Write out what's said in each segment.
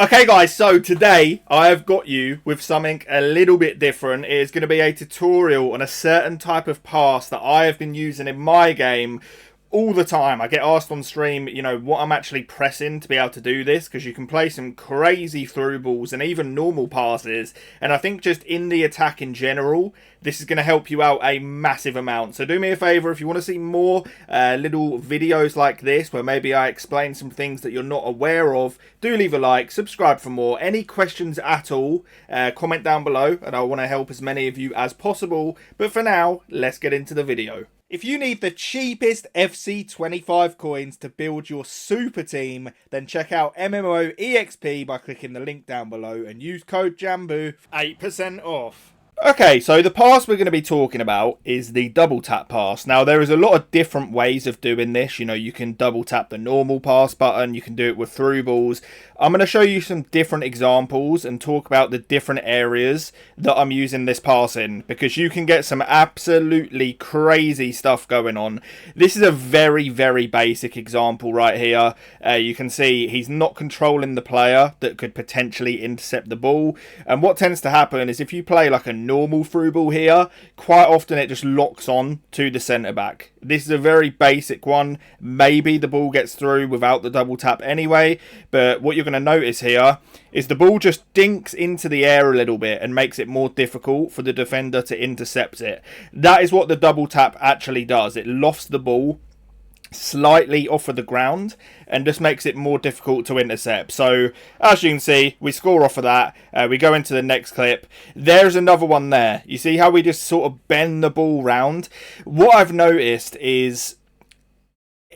Okay guys, so today I have got you with something a little bit different. It is going to be a tutorial on a certain type of pass that I have been using in my game all the time. I get asked on stream, what I'm actually pressing to be able to do this, because you can play some crazy through balls and even normal passes. And I think just in the attack in general, this is going to help you out a massive amount. So do me a favor, if you want to see more little videos like this, where maybe I explain some things that you're not aware of, do leave a like, subscribe for more. Any questions at all, comment down below, and I want to help as many of you as possible. But for now, let's get into the video. If you need the cheapest FC25 coins to build your super team, then check out MMOEXP by clicking the link down below and use code JambooUK for 8% off. Okay, so the pass we're going to be talking about is the double tap pass. Now, there is a lot of different ways of doing this. You can double tap the normal pass button. You can do it with through balls. I'm going to show you some different examples and talk about the different areas that I'm using this pass in, because you can get some absolutely crazy stuff going on. This is a very, very basic example right here. You can see he's not controlling the player that could potentially intercept the ball. And what tends to happen is if you play like a normal through ball here, quite often it just locks on to the centre back. This is a very basic one. Maybe the ball gets through without the double tap anyway, but what you're going to notice here is the ball just dinks into the air a little bit and makes it more difficult for the defender to intercept it. That is what the double tap actually does. It lofts the ball slightly off of the ground and just makes it more difficult to intercept. So as you can see, we score off of that. We go into the next clip. There's another one there. You see how we just sort of bend the ball round? What I've noticed is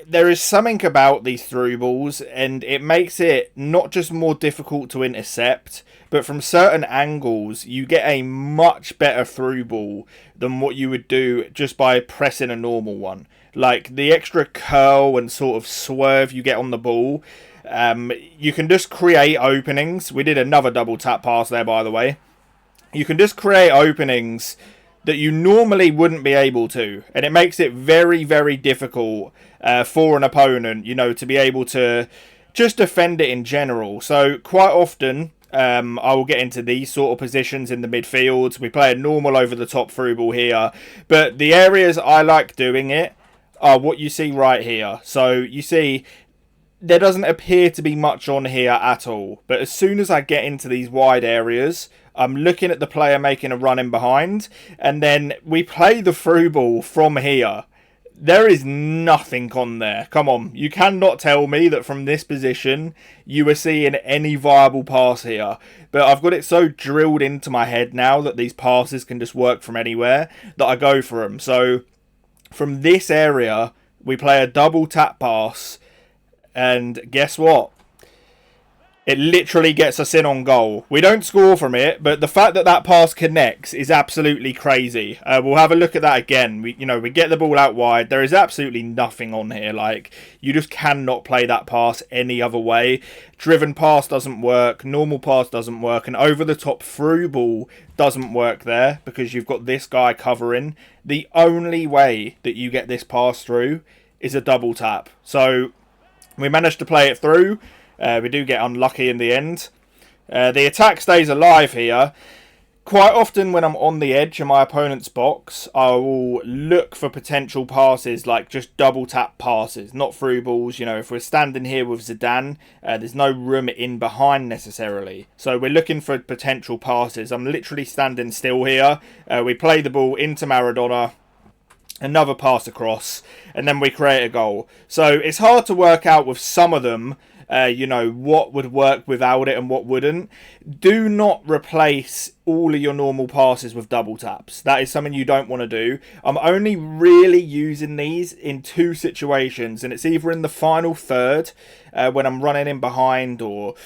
there is something about these through balls, and it makes it not just more difficult to intercept, but from certain angles you get a much better through ball than what you would do just by pressing a normal one. Like the extra curl and sort of swerve you get on the ball, you can just create openings. We did another double tap pass there, by the way. You can just create openings that you normally wouldn't be able to, and it makes it very, very difficult for an opponent, to be able to just defend it in general. So quite often I will get into these sort of positions in the midfield. We play a normal over the top through ball here, but the areas I like doing it are what you see right here. So you see there doesn't appear to be much on here at all, but as soon as I get into these wide areas, I'm looking at the player making a run in behind, and then we play the through ball from here. There is nothing on there. Come on, you cannot tell me that from this position you are seeing any viable pass here. But I've got it so drilled into my head now that these passes can just work from anywhere that I go for them. So from this area, we play a double tap pass, and guess what? It literally gets us in on goal. We don't score from it, but the fact that that pass connects is absolutely crazy. We'll have a look at that again. We get the ball out wide. There is absolutely nothing on here. Like, you just cannot play that pass any other way. Driven pass doesn't work. Normal pass doesn't work. And over the top through ball doesn't work there because you've got this guy covering. The only way that you get this pass through is a double tap. So we managed to play it through. We do get unlucky in the end. The attack stays alive here. Quite often when I'm on the edge of my opponent's box, I will look for potential passes, like just double tap passes, not through balls. If we're standing here with Zidane, there's no room in behind necessarily. So we're looking for potential passes. I'm literally standing still here. We play the ball into Maradona. Another pass across, and then we create a goal. So it's hard to work out with some of them, what would work without it and what wouldn't. Do not replace all of your normal passes with double taps. That is something you don't want to do. I'm only really using these in two situations, and it's either in the final third when I'm running in behind, or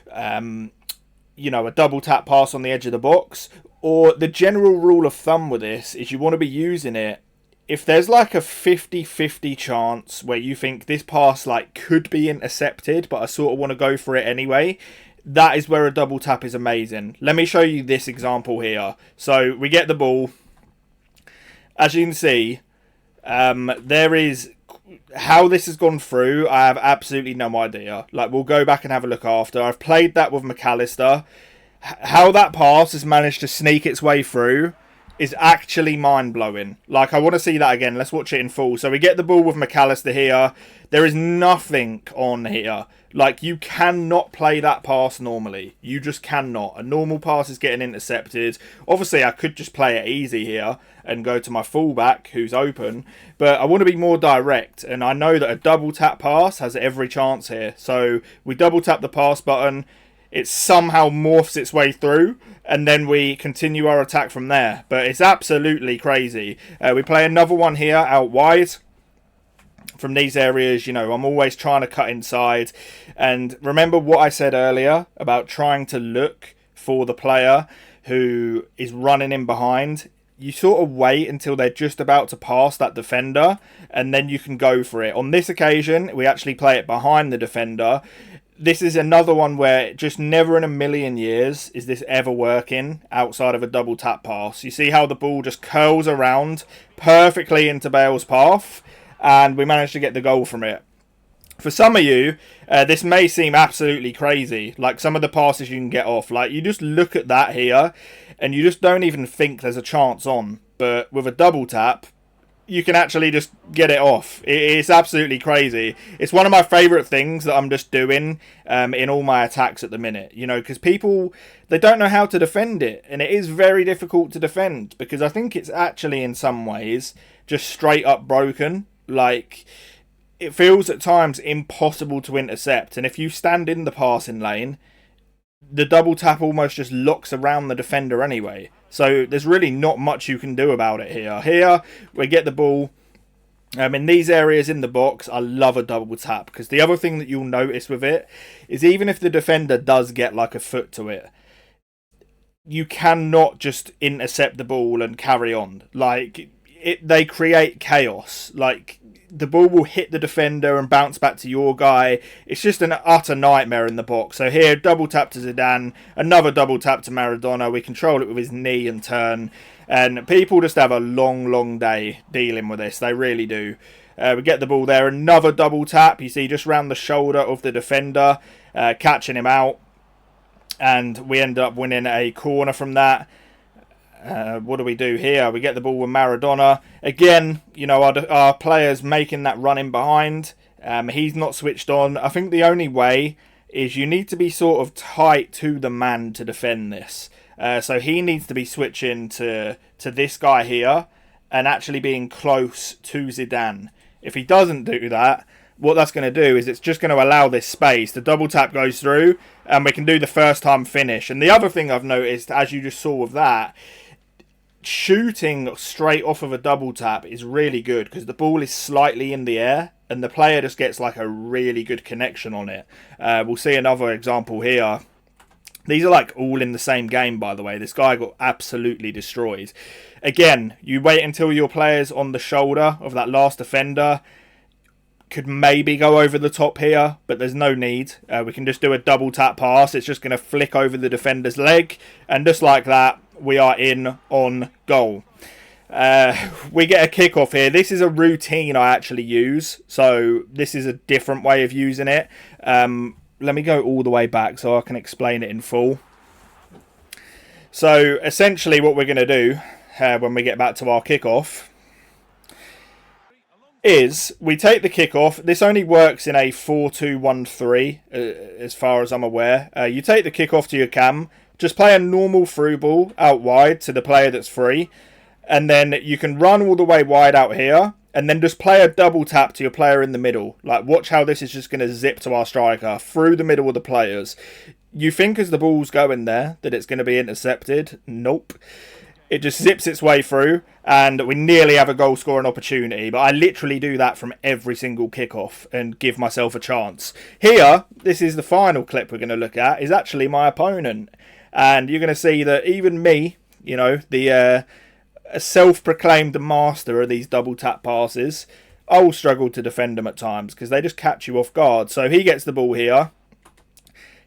a double tap pass on the edge of the box. Or the general rule of thumb with this is you want to be using it if there's like a 50-50 chance where you think this pass could be intercepted, but I sort of want to go for it anyway. That is where a double tap is amazing. Let me show you this example here. So we get the ball. As you can see, there is How this has gone through, I have absolutely no idea. Like, we'll go back and have a look after. I've played that with McAllister. How that pass has managed to sneak its way through is actually mind-blowing. Like, I want to see that again. Let's watch it in full. So we get the ball with McAllister here. There is nothing on here. Like, you cannot play that pass normally. You just cannot. A normal pass is getting intercepted. Obviously, I could just play it easy here and go to my fullback who's open. But I want to be more direct. And I know that a double tap pass has every chance here. So we double tap the pass button. It somehow morphs its way through, and then we continue our attack from there. But it's absolutely crazy. We play another one here out wide. From these areas, you know, I'm always trying to cut inside. And remember what I said earlier about trying to look for the player who is running in behind. You sort of wait until they're just about to pass that defender, and then you can go for it. On this occasion, we actually play it behind the defender. This is another one where just never in a million years is this ever working outside of a double tap pass. You see how the ball just curls around perfectly into Bale's path, and we managed to get the goal from it. For some of you, this may seem absolutely crazy. Like, some of the passes you can get off. Like, you just look at that here, and you just don't even think there's a chance on. But with a double tap, you can actually just get it off. It's absolutely crazy. It's one of my favourite things that I'm just doing in all my attacks at the minute. You know, because people, they don't know how to defend it. And it is very difficult to defend. Because I think it's actually, in some ways, just straight up broken. Like, it feels at times impossible to intercept. And if you stand in the passing lane, the double tap almost just locks around the defender anyway. So there's really not much you can do about it here. Here, we get the ball. In these areas in the box, I love a double tap. Because the other thing that you'll notice with it is even if the defender does get like a foot to it, you cannot just intercept the ball and carry on. Like, they create chaos. Like, the ball will hit the defender and bounce back to your guy. It's just an utter nightmare in the box. So here, double tap to Zidane, another double tap to Maradona. We control it with his knee and turn. And people just have a long, long day dealing with this. They really do. We get the ball there. Another double tap. You see, just round the shoulder of the defender, catching him out. And we end up winning a corner from that. What do we do here? We get the ball with Maradona. Again, you know, our player's making that run in behind. He's not switched on. I think the only way is you need to be sort of tight to the man to defend this. So he needs to be switching to this guy here and actually being close to Zidane. If he doesn't do that, what that's going to do is it's just going to allow this space. The double tap goes through and we can do the first time finish. And the other thing I've noticed, as you just saw with that, shooting straight off of a double tap is really good because the ball is slightly in the air and the player just gets like a really good connection on it. We'll see another example here. These are like all in the same game, by the way. This guy got absolutely destroyed. Again, you wait until your player's on the shoulder of that last defender. Could maybe go over the top here, but there's no need. We can just do a double tap pass. It's just going to flick over the defender's leg. And just like that, we are in on goal. We get a kickoff here. This is a routine I actually use. So this is a different way of using it. Let me go all the way back so I can explain it in full. So essentially what we're going to do when we get back to our kickoff is we take the kickoff. This only works in a 4-2-1-3 as far as I'm aware. You take the kickoff to your cam. Just play a normal through ball out wide to the player that's free. And then you can run all the way wide out here. And then just play a double tap to your player in the middle. Like, watch how this is just going to zip to our striker through the middle of the players. You think as the ball's going there that it's going to be intercepted. Nope. It just zips its way through. And we nearly have a goal scoring opportunity. But I literally do that from every single kickoff and give myself a chance. Here, this is the final clip we're going to look at. Is actually my opponent. And you're going to see that even me, you know, a self-proclaimed master of these double tap passes, I'll struggle to defend them at times because they just catch you off guard. So he gets the ball here.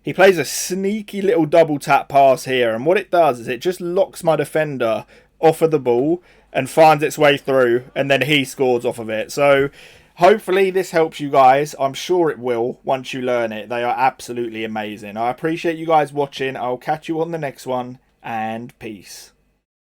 He plays a sneaky little double tap pass here. And what it does is it just locks my defender off of the ball and finds its way through. And then he scores off of it. So Hopefully this helps you guys. I'm sure it will once you learn it. They are absolutely amazing. I appreciate you guys watching. I'll catch you on the next one, and peace.